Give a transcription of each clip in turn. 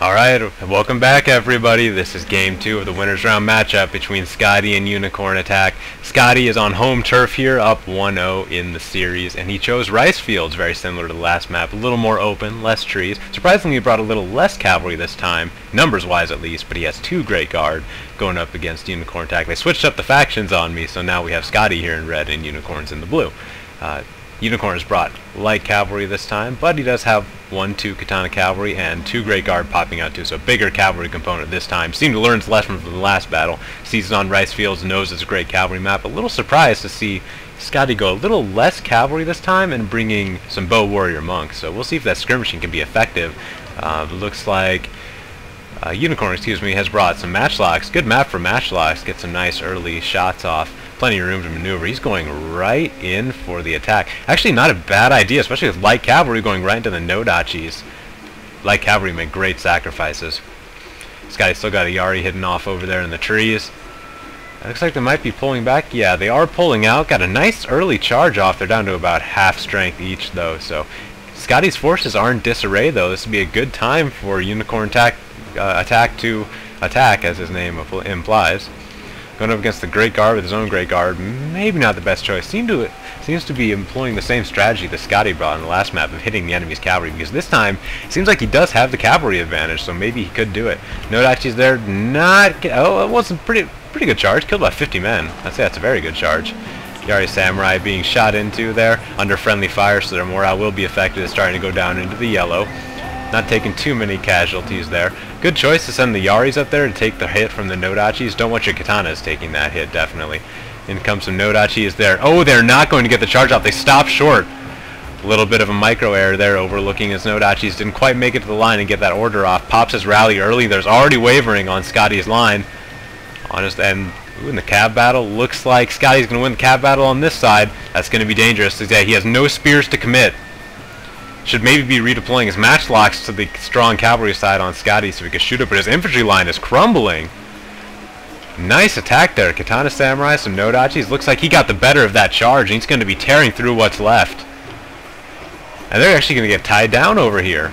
Alright, welcome back everybody. This is game 2 of the winners round matchup between Scottie and UnicornAttack. Scottie is on home turf here, up 1-0 in the series, and he chose rice fields, very similar to the last map. A little more open, less trees. Surprisingly, he brought a little less cavalry this time, numbers-wise at least, but he has 2 Great Guard going up against UnicornAttack. They switched up the factions on me, so now we have Scottie here in red and Unicorns in the blue. Unicorn has brought light cavalry this time, but he does have 1-2 katana cavalry and 2 Great Guard popping out too, so bigger cavalry component this time. Seemed to learn his lesson from the last battle. Sees it on rice fields, knows it's a great cavalry map. A little surprised to see Scottie go a little less cavalry this time and bringing some bow warrior monks. So we'll see if that skirmishing can be effective. Looks like Unicorn, has brought some matchlocks. Good map for matchlocks. Get some nice early shots off. Plenty of room to maneuver. He's going right in for the attack. Actually, not a bad idea, especially with light cavalry going right into the no-dachis. Light cavalry make great sacrifices. Scottie still got a Yari hidden off over there in the trees. It looks like they might be pulling back. Yeah, they are pulling out. Got a nice early charge off. They're down to about half strength each, though. So Scottie's forces are in disarray, though. This would be a good time for UnicornAttack to attack, as his name implies. Going up against the Great Guard with his own Great Guard, maybe not the best choice. Seems to be employing the same strategy that Scottie brought in the last map of hitting the enemy's cavalry, because this time it seems like he does have the cavalry advantage, so maybe he could do it. Nodachi's there, it was a pretty good charge. Killed about 50 men. I'd say that's a very good charge. Yari Samurai being shot into there under friendly fire, so their morale will be affected. It's starting to go down into the yellow. Not taking too many casualties there. Good choice to send the Yaris up there to take the hit from the Nodachis. Don't want your katanas taking that hit, definitely. In comes some Nodachis there. Oh, they're not going to get the charge off. They stopped short. A little bit of a micro error there, overlooking his Nodachis. Didn't quite make it to the line and get that order off. Pops his rally early. There's already wavering on Scottie's line. In the cab battle, looks like Scottie's going to win the cab battle on this side. That's going to be dangerous. He has no spears to commit. Should maybe be redeploying his matchlocks to the strong cavalry side on Scottie so he can shoot it, but his infantry line is crumbling. Nice attack there. Katana Samurai, some Nodachis. Looks like he got the better of that charge, and he's going to be tearing through what's left. And they're actually going to get tied down over here.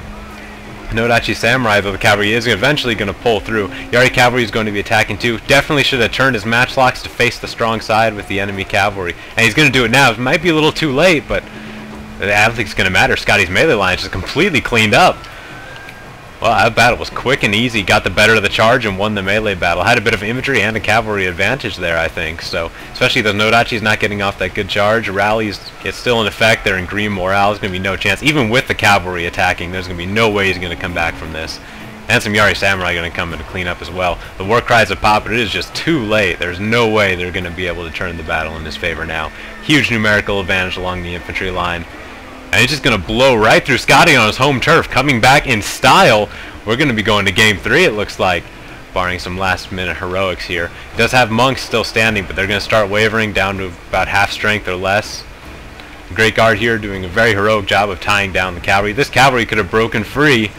Nodachi Samurai, though the cavalry is eventually going to pull through. Yari Cavalry is going to be attacking too. Definitely should have turned his matchlocks to face the strong side with the enemy cavalry. And he's going to do it now. It might be a little too late, but I don't think it's going to matter. Scottie's melee line is just completely cleaned up. Well, that battle was quick and easy. Got the better of the charge and won the melee battle. Had a bit of infantry and a cavalry advantage there, I think. So, especially the Nodachis not getting off that good charge. Rallies, it's still in effect. They're in green morale. There's going to be no chance. Even with the cavalry attacking, there's going to be no way he's going to come back from this. And some Yari Samurai going to come in to clean up as well. The war cries have popped, but it is just too late. There's no way they're going to be able to turn the battle in his favor now. Huge numerical advantage along the infantry line. And he's just going to blow right through Scottie on his home turf, coming back in style. We're going to be going to game 3, it looks like, barring some last-minute heroics here. He does have monks still standing, but they're going to start wavering down to about half strength or less. The Great Guard here doing a very heroic job of tying down the cavalry. This cavalry could have broken free,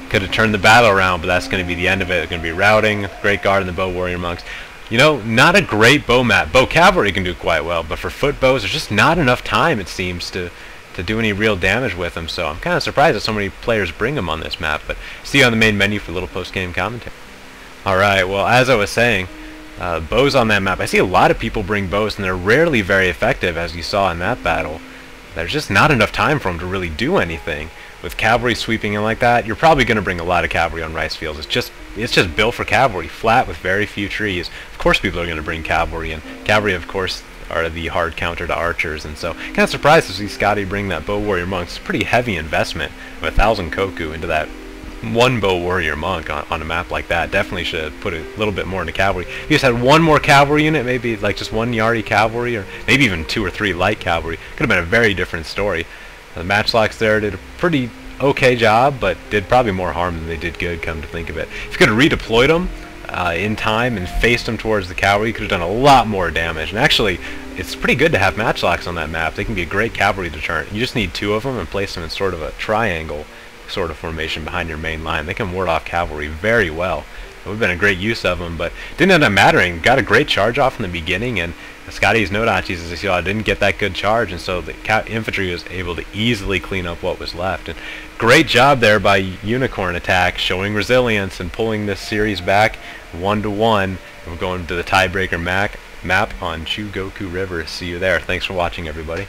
could have turned the battle around, but that's going to be the end of it. They're going to be routing the Great Guard and the bow warrior monks. You know, not a great bow map. Bow cavalry can do quite well, but for foot bows, there's just not enough time, it seems, to do any real damage with them, so I'm kind of surprised that so many players bring them on this map, but see you on the main menu for a little post-game commentary. Alright, well, as I was saying, bows on that map, I see a lot of people bring bows, and they're rarely very effective, as you saw in that battle. There's just not enough time for them to really do anything. With cavalry sweeping in like that, you're probably going to bring a lot of cavalry on rice fields. It's just built for cavalry, flat with very few trees. Of course people are going to bring cavalry, and cavalry, of course, are the hard counter to archers, and so kind of surprised to see Scottie bring that bow warrior monk. It's a pretty heavy investment of 1,000 koku into that one bow warrior monk on a map like that. Definitely should have put a little bit more into cavalry. If you just had one more cavalry unit, maybe like just one Yari cavalry, or maybe even 2 or 3 light cavalry, could have been a very different story. The matchlocks there did a pretty okay job, but did probably more harm than they did good, come to think of it. If you could have redeployed them in time and faced them towards the cavalry, you could have done a lot more damage. And actually, it's pretty good to have matchlocks on that map. They can be a great cavalry deterrent. You just need 2 of them and place them in sort of a triangle sort of formation behind your main line. They can ward off cavalry very well. It would have been a great use of them, but didn't end up mattering. Got a great charge off in the beginning, and Scottie's Nodachis, as you saw, didn't get that good charge, and so the infantry was able to easily clean up what was left. And great job there by UnicornAttack, showing resilience and pulling this series back 1-1. We're going to the tiebreaker map on Chugoku River. See you there. Thanks for watching, everybody.